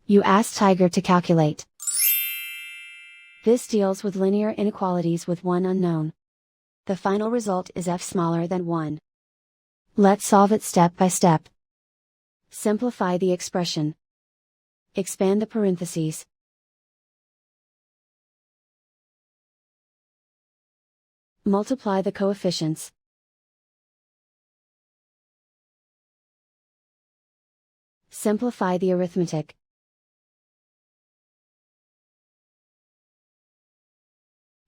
You ask Tiger to calculate. This deals with linear inequalities with one unknown. The final result is f smaller than 1. Let's solve it step by step. Simplify the expression. Expand the parentheses. Multiply the coefficients. Simplify the arithmetic.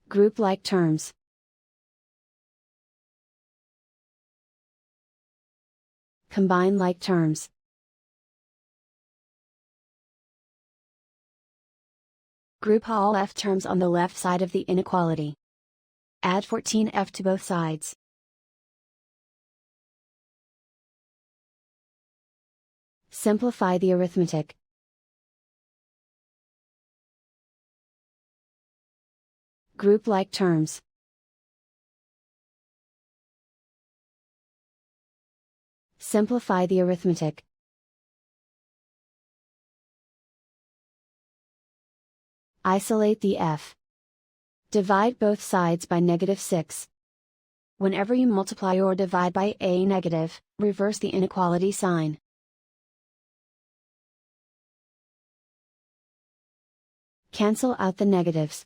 Group like terms. Combine like terms. Group all f terms on the left side of the inequality. Add 14f to both sides. Simplify the arithmetic. Group like terms. Simplify the arithmetic. Isolate the f. Divide both sides by -6. Whenever you multiply or divide by a negative, reverse the inequality sign. Cancel out the negatives.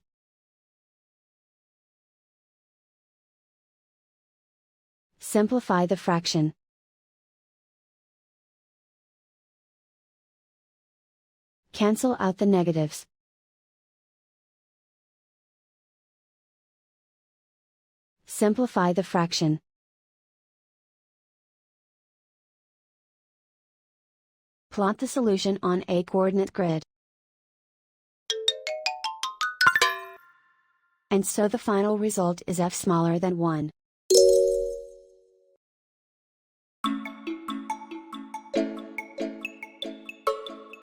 Simplify the fraction. Cancel out the negatives. Simplify the fraction. Plot the solution on a coordinate grid. And so the final result is f smaller than 1.